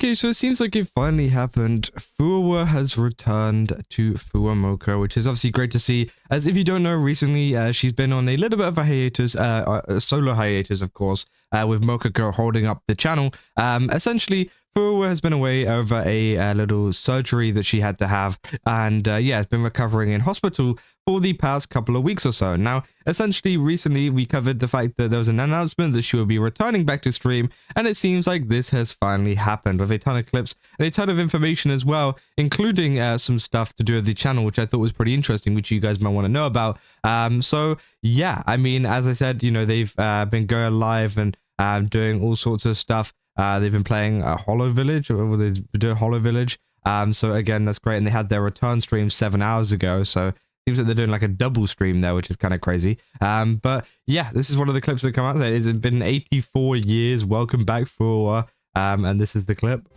Okay, so it seems like it finally happened. Fuwawa has returned to Fuwamoco, which is obviously great to see. As if you don't know, recently she's been on a little bit of a hiatus, a solo hiatus, of course, with Mococo holding up the channel. Essentially, Fuwawa has been away over a little surgery that she had to have, and yeah, has been recovering in hospital for the past couple of weeks or so. Now, essentially, recently we covered the fact that there was an announcement that she will be returning back to stream, and it seems like this has finally happened with a ton of clips and a ton of information as well, including some stuff to do with the channel, which I thought was pretty interesting, which you guys might want to know about. So yeah, I mean, as I said, you know, they've been going live and doing all sorts of stuff. They've been playing Hollow Village, or they do Hollow Village. So again, that's great. And they had their return stream 7 hours ago. So it seems like they're doing like a double stream there, which is kind of crazy. But yeah, this is one of the clips that come out. It's been 84 years. Welcome back, Fuwawa. And this is the clip.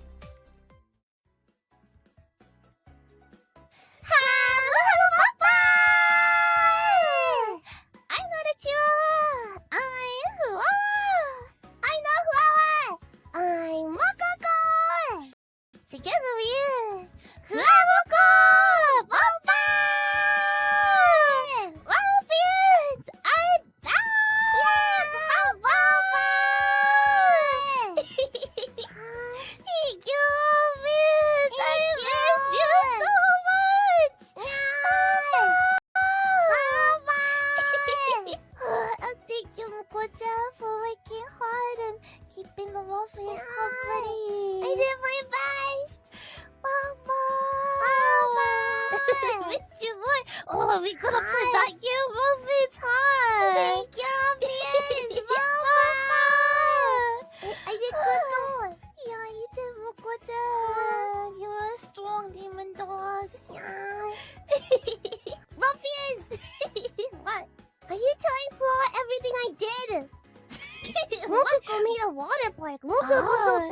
Together we are Fuwamoco! Bye-bye! Love you! I'm back! Yeah! Bye-bye! Thank you, man! I miss you so much! Bye-bye! Thank you, Mococo, for working hard and keeping the Morpheus company. I did my best! Mama! I missed you more! Oh, we could have put that you movie time! Thank you, man! Mama! I did good though! Yeah, you did, Mococo! You're a strong demon dog! Yeah! Morpheus! What? Are you telling Flo everything I did? Mococo made a water park. Mococo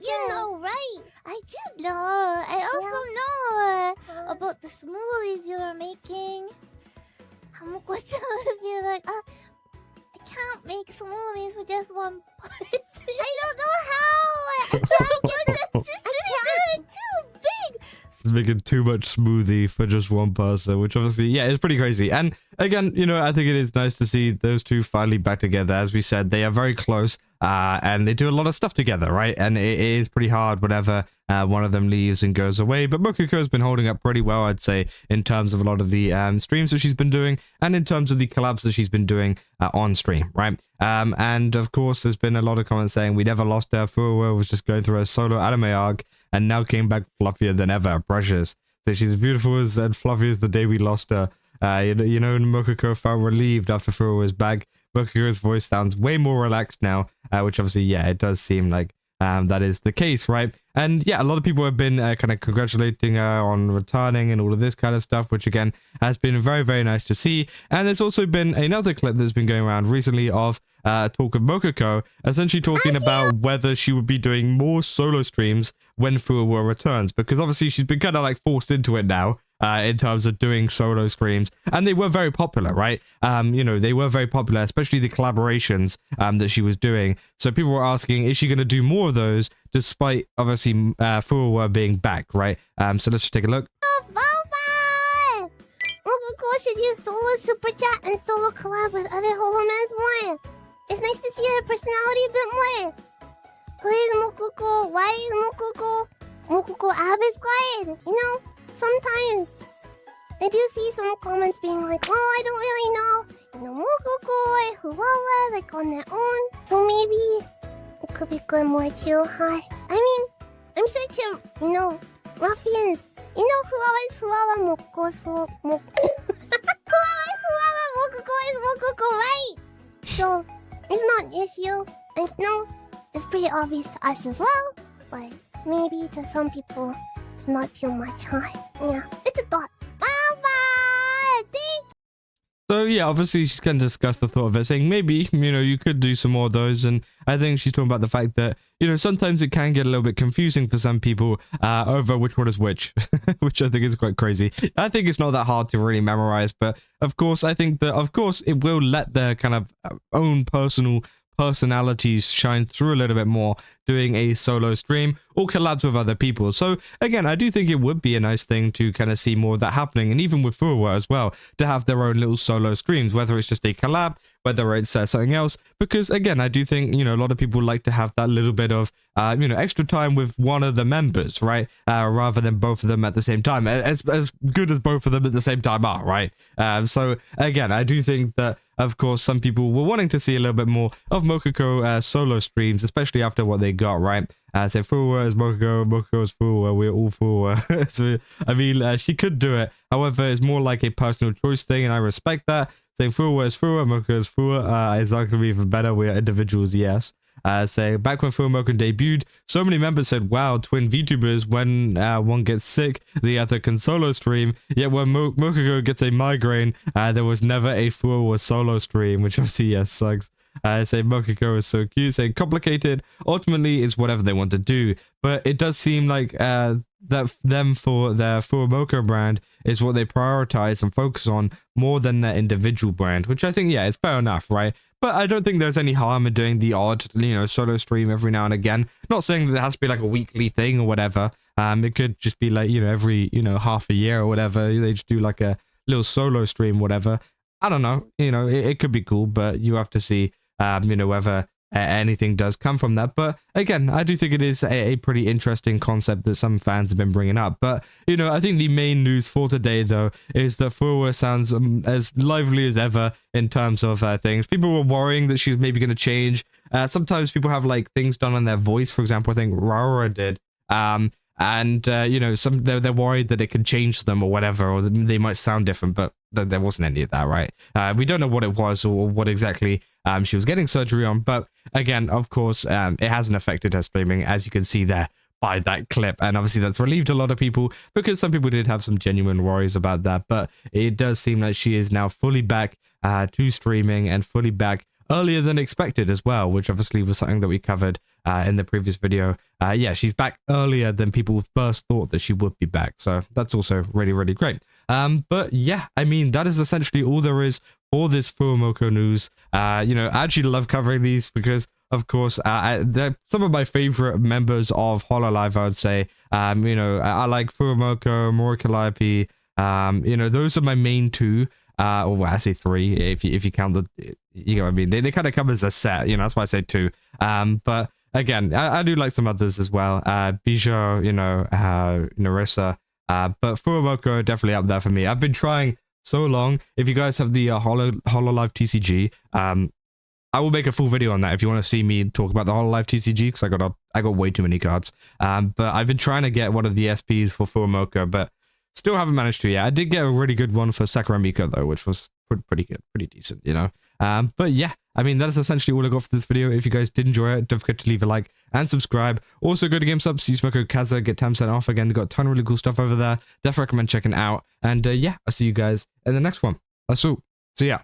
you know, right? I do know. I also know about the smoothies you were making. Mococo would be like, I can't make smoothies with just one person. I don't know how. I can't get this. They're too big. It's making too much smoothie for just one person, which obviously, yeah, it's pretty crazy. And again, you know, I think it is nice to see those two finally back together. As we said, they are very close, and they do a lot of stuff together, right? And it is pretty hard whenever one of them leaves and goes away. But Mococo has been holding up pretty well, I'd say, in terms of a lot of the streams that she's been doing, and in terms of the collabs that she's been doing on stream, right? And of course, there's been a lot of comments saying we never lost her. Fuwawa was just going through a solo anime arc, and now came back fluffier than ever. Precious. So she's as beautiful as and fluffy as the day we lost her. You know, Mococo felt relieved after Fuwawa was back. Mococo's voice sounds way more relaxed now, which obviously, yeah, it does seem like that is the case, right? And yeah, a lot of people have been kind of congratulating her on returning and all of this kind of stuff, which again has been very, very nice to see. And there's also been another clip that's been going around recently of talk of Mococo essentially talking about whether she would be doing more solo streams when Fuwawa returns, because obviously she's been kind of like forced into it now. In terms of doing solo streams, and they were very popular, right? You know, they were very popular, especially the collaborations that she was doing. So people were asking, is she going to do more of those, despite obviously Fuwawa being back, right? So let's just take a look. Bye-bye! Mococo should use solo super chat and solo collab with other Holomans more. It's nice to see her personality a bit more. Who is Mococo? Why is Mococo Abyss quiet? You know? Sometimes I do see some comments being like, oh, I don't really know, you know, Mococo or Fuwawa, like on their own. So maybe it could be good more too, huh? I mean, I'm sure to, you know, ruffians, you know, Fuwawa is Fuwamoco, Fuwawa is Fuwawa, Mococo is Mococo, right? So it's not an issue. And you know, it's pretty obvious to us as well, but maybe to some people, not too much, huh? Yeah, it's a thought. Bye-bye! Thank you! So yeah, obviously she's kind of discussed the thought of it, saying maybe, you know, you could do some more of those. And I think she's talking about the fact that, you know, sometimes it can get a little bit confusing for some people over which one is which, which I think is quite crazy. I think it's not that hard to really memorize, but of course, I think that, of course, it will let their kind of own personal personalities shine through a little bit more doing a solo stream or collabs with other people. So again, I do think it would be a nice thing to kind of see more of that happening, and even with Fuwawa as well, to have their own little solo streams, whether it's just a collab, whether it's something else, because again, I do think, you know, a lot of people like to have that little bit of, you know, extra time with one of the members, right? Rather than both of them at the same time, as good as both of them at the same time are, right? So again, I do think that, of course, some people were wanting to see a little bit more of Mococo solo streams, especially after what they got, right? So Fuwawa is Mococo, Mococo is Fuwawa, we're all Fuwawa. So, I mean, she could do it. However, it's more like a personal choice thing, and I respect that. Saying Fuwawa is Fuwawa, Mococo is Fuwawa, is not going to be even better. We're individuals, yes. So back when Fuwamoco debuted, so many members said, wow, twin VTubers, when one gets sick, the other can solo stream. Yet when Mococo gets a migraine, there was never a Fuwawa solo stream, which obviously, yes, sucks. Say Mococo is so cute, say complicated. Ultimately, it's whatever they want to do. But it does seem like that them for their Fuwamoco brand is what they prioritize and focus on more than their individual brand, which I think, yeah, it's fair enough, right? But I don't think there's any harm in doing the odd, you know, solo stream every now and again. Not saying that it has to be like a weekly thing or whatever. It could just be like, you know, every, you know, half a year or whatever. They just do like a little solo stream, whatever. I don't know. You know, it could be cool, but you have to see, you know, whether anything does come from that. But again, I do think it is a pretty interesting concept that some fans have been bringing up. But, you know, I think the main news for today, though, is that Fuwawa sounds as lively as ever in terms of things. People were worrying that she's maybe going to change. Sometimes people have like things done on their voice. For example, I think Rara did. And you know, they're worried that it could change them or whatever, or they might sound different, but there wasn't any of that, right? We don't know what it was or what exactly she was getting surgery on, but again, of course, it hasn't affected her streaming, as you can see there by that clip, and obviously that's relieved a lot of people, because some people did have some genuine worries about that. But it does seem like she is now fully back to streaming, and fully back earlier than expected as well, which obviously was something that we covered in the previous video. Yeah, she's back earlier than people first thought that she would be back, so that's also really, really great. But yeah, I mean, that is essentially all there is for this Fuwamoco news. You know, I actually love covering these because, of course, they're some of my favorite members of Hololive, I would say. You know, I like Fuwamoco, Mococo, you know, those are my main two. Well, I say three if you count the, you know what I mean. They kind of come as a set, you know, that's why I say two. But again, I do like some others as well. Bijou, you know, Nerissa. But Fuwamoco definitely up there for me. I've been trying so long. If you guys have the Hololive TCG, I will make a full video on that if you want to see me talk about the Hololive TCG, because I got way too many cards. But I've been trying to get one of the SPs for Fuwamoco, but still haven't managed to yet. I did get a really good one for Sakura Miko though, which was pretty good, pretty decent, you know. But yeah, I mean, that is essentially all I got for this video. If you guys did enjoy it, don't forget to leave a like and subscribe. Also, go to GameSubs, use my code Kaza, get 10% off. Again, they've got a ton of really cool stuff over there. Definitely recommend checking it out. And yeah, I'll see you guys in the next one. That's all. See ya.